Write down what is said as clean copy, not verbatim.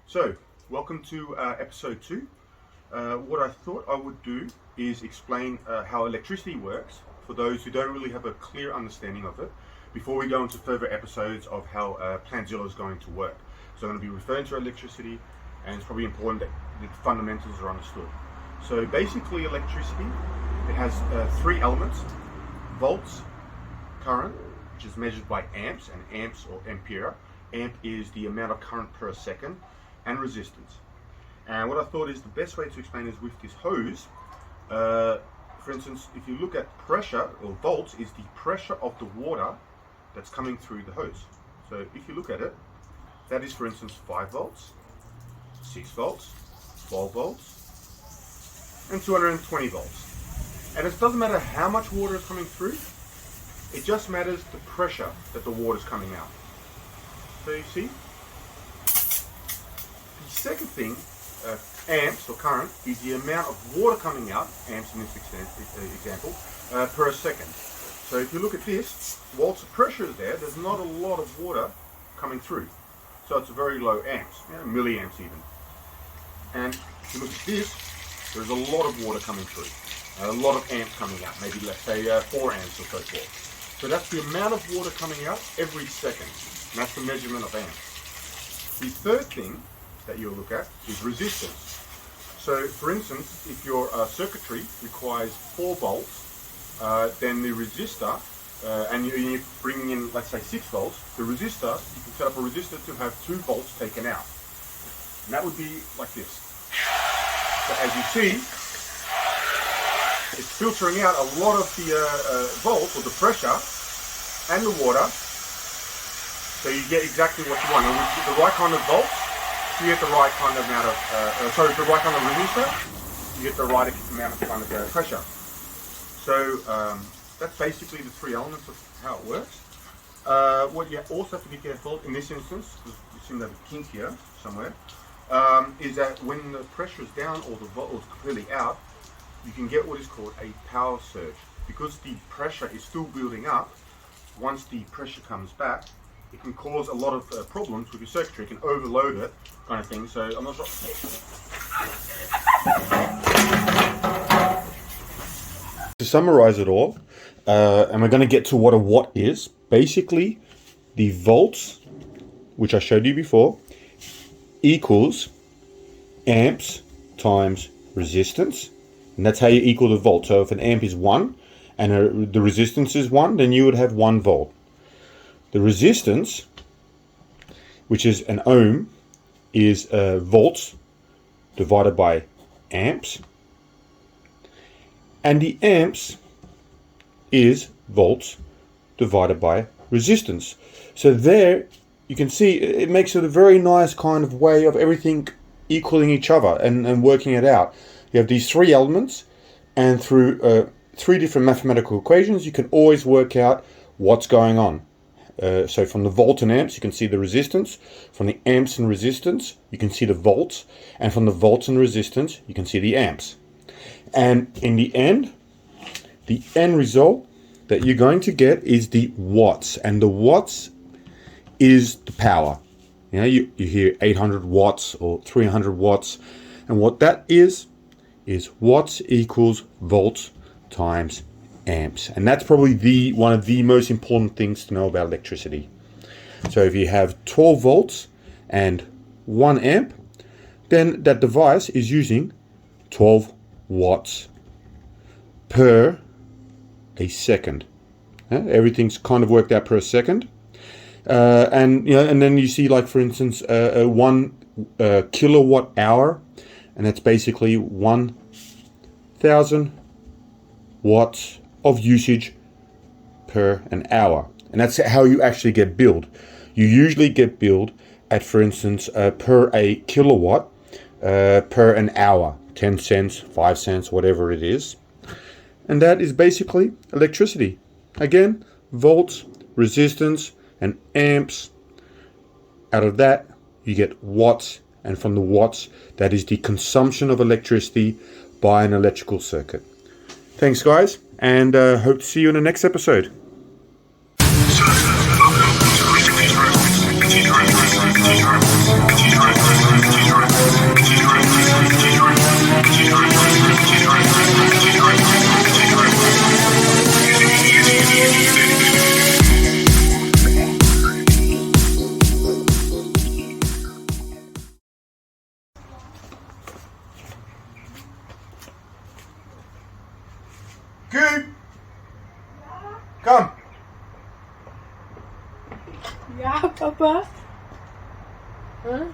So, welcome to episode 2. What I thought I would do is explain how electricity works for those who don't really have a clear understanding of it before we go into further episodes of how Plantzilla is going to work. So I'm going to be referring to electricity, and it's probably important that the fundamentals are understood. So basically electricity, it has 3 elements: volts, current, which is measured by amps, and amps or ampere. Amp is the amount of current per second, and resistance. And what I thought is the best way to explain is with this hose. For instance, if you look at pressure, or volts is the pressure of the water that's coming through the hose. So if you look at it, that is, for instance, 5 volts, 6 volts, 12 volts, and 220 volts. And it doesn't matter how much water is coming through, it just matters the pressure that the water is coming out. So you see, the second thing, amps or current, is the amount of water coming out, amps in this example, per second. So if you look at this, whilst the pressure is there, there's not a lot of water coming through. So it's a very low amps, milliamps even. And if you look at this, there's a lot of water coming through, a lot of amps coming out, maybe let's say 4 amps or so forth. So that's the amount of water coming out every second. And that's the measurement of amps. The third thing that you'll look at is resistance. So for instance, if your circuitry requires 4 volts, then the resistor, and you're bringing in, let's say, 6 volts, the resistor, you can set up a resistor to have 2 volts taken out. And that would be like this. So as you see, it's filtering out a lot of the volts, or the pressure, and the water, so you get exactly what you want. And with the right kind of volts, you get the right kind of amount of, the right kind of resistor, you get the right amount of kind of pressure. So that's basically the 3 elements of how it works. What you also have to be careful in this instance, because you seem to have a kink here somewhere, is that when the pressure is down or the volt is completely out, you can get what is called a power surge. Because the pressure is still building up, once the pressure comes back, it can cause a lot of problems with your circuitry. It can overload it, kind of thing. So I'm not sure. To summarize it all, and we're going to get to what a watt is. Basically, the volts, which I showed you before, equals amps times resistance, and that's how you equal the volt. So if an amp is 1 and the resistance is 1, then you would have 1 volt. The resistance, which is an ohm, is volts divided by amps, and the amps is volts divided by resistance. So there you can see it makes it a very nice kind of way of everything equaling each other and working it out. You have these 3 elements, and through 3 different mathematical equations you can always work out what's going on. So from the volt and amps, you can see the resistance. From the amps and resistance, you can see the volts. And from the volts and resistance, you can see the amps. And in the end result that you're going to get is the watts. And the watts is the power. You know, you hear 800 watts or 300 watts. And what that is watts equals volts times amps. And that's probably one of the most important things to know about electricity. So if you have 12 volts and 1 amp, then that device is using 12 watts per a second. Everything's kind of worked out per second. And then you see, like, for instance, 1 kilowatt hour, and that's basically 1,000 watts of usage per an hour. And that's how you actually get billed. You usually get billed at, for instance, per a kilowatt, per an hour, 10 cents, 5 cents, whatever it is. And that is basically electricity. Again, volts, resistance, and amps. Out of that, you get watts, and from the watts, that is the consumption of electricity by an electrical circuit. Thanks, guys, and hope to see you in the next episode. Continue Good. Come. Ja, papa. Huh?